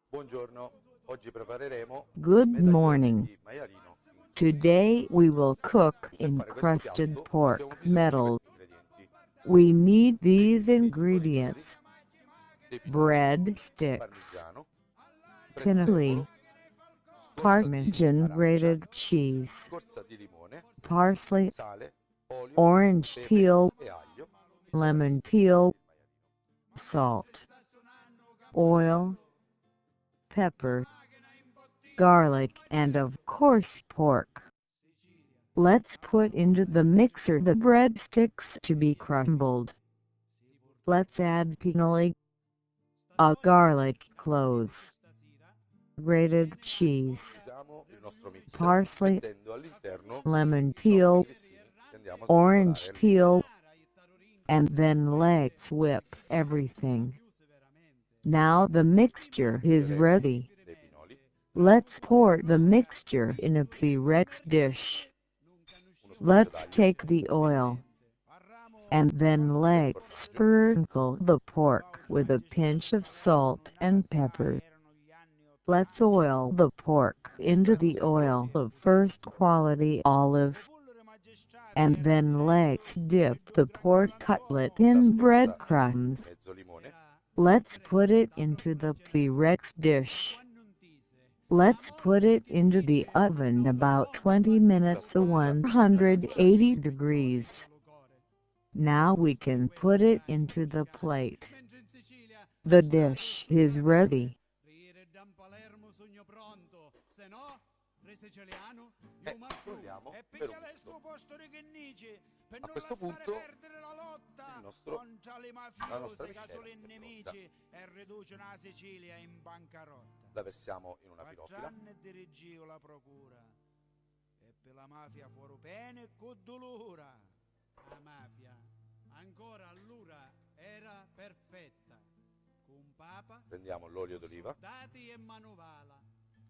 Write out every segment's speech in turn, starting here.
Buongiorno, oggi prepareremo Good medaglioni morning. di maialino. Today we will cook Per fare questo encrusted piatto abbiamo pork bisogno di metal. questi ingredienti: We need dei these piccoli pinoli grossi, ingredients: dei pinoli, bread sticks, parmigiano, pinoli, prezzemolo, scorza di Parmesan arancia, grated cheese, scorza di limone, parsley, sale, olio, orange pepe peel, e aglio. Ora lemon iniziamo a peel, preparare il maialino. salt, oil, pepper, garlic, and of course pork. Let's put into the mixer the breadsticks to be crumbled. Let's add pinoli, a garlic clove, grated cheese, Usiamo il nostro mixer parsley, mettendo all'interno lemon i nostri peel, grissini che andiamo a sbriciolare orange peel, all'interno and then let's whip everything. Now the mixture is Aggiungeremo ready. dei pinoli, Let's pour the mixture in a Pyrex dish. uno sfregio Let's d'aglio, take the oil, and then del let's formaggio, sprinkle the pork with a pinch of salt and pepper. Let's oil the pork into the oil of first quality olive, and then let's dip the pork cutlet la in scorza di breadcrumbs. mezzo limone, Let's put it into the Pyrex dish. Let's put it into the oven about 20 la minutes at scorza di aceto 180 degrees. Now we can put it into the plate. The dish is ready. e frulliamo per un minuto. A questo punto la nostra miscela è pronta. La versiamo in una pirofila. La mafia fuori pene e con dolore. La mafia ancora allora era perfetta, con papa, Prendiamo l'olio d'oliva, soldati e manovala,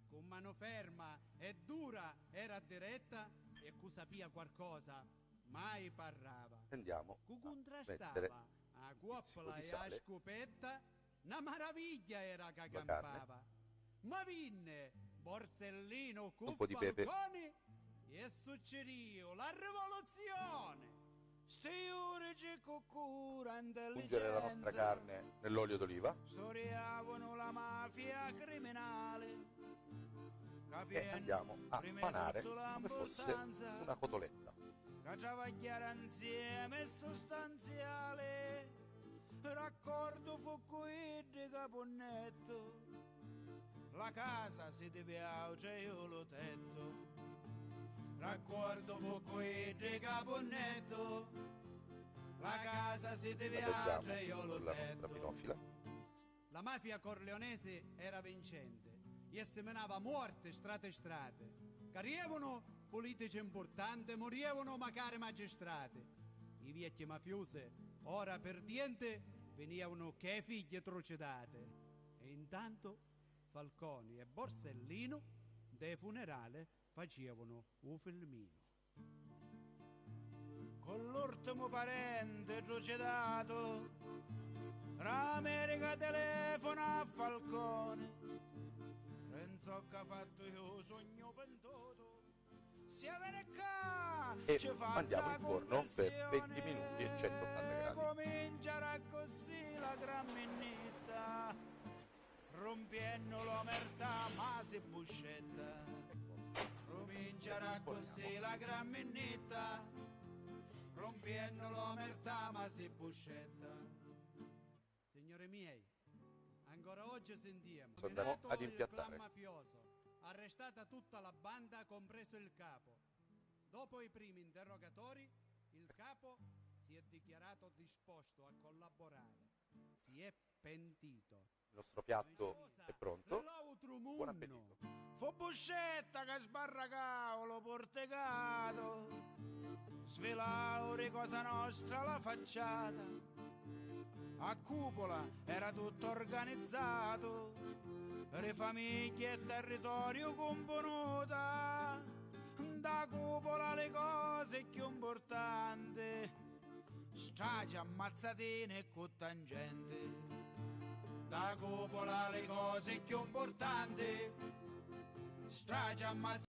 con mano ferma e dura era diretta e cu sapia qualcosa mai parlava. andiamo Cu a mettere contrastava a pizzico cuoppola di e a sale, scopetta, una maraviglia era che la carne, campava. Ma vinne Borsellino un con po' di pepe, Falcone e succedeva la rivoluzione. Sti urici con cura ungere la nostra intelligenza carne nell'olio d'oliva storiavano la mafia criminale. e andiamo a panare come fosse L'importanza una cotoletta. che travagliare insieme è sostanziale. Raccordo fu qui di caponnetto. La casa si ti piace io lo tetto. Raccordo fu qui di caponnetto. La casa si ti Adagiamo piace io lo sulla nostra tetto. pirofila. La mafia corleonese era vincente e seminava morte strate e strate. Carrievano politici importanti, morivano macari magistrati. I vecchi mafiosi, ora per diente, venivano che figlie trucidate. E intanto Falconi e Borsellino dei funerali facevano un filmino. Con l'ultimo parente trucidato, l'America telefona a Falcone. Penso che ha fatto io sogno pentoto. Si avere qua, E ci fa mandiamo in forno per 20 minuti e 180 gradi. comincerà così la gran minnetta, rompiendo l'omertà ma si buscetta. Comincerà così la gran minnetta, rompiendo l'omertà ma si buscetta. Signori miei, ancora oggi sentiamo Andiamo Renato ad il impiattare. clan mafioso, arrestata tutta la banda compreso il capo. Dopo i primi interrogatori il capo si è dichiarato disposto a collaborare, si è pentito. Il nostro piatto è pronto. L'altro Buon mondo appetito. fu Buscetta che sbarracao lo portegato, svelao di Cosa Nostra la facciata. A cupola era tutto organizzato, le famiglie e territorio componuta. Da cupola le cose più importanti, strage, ammazzatine e con tangente. da cupola le cose più importanti, strage ammazzate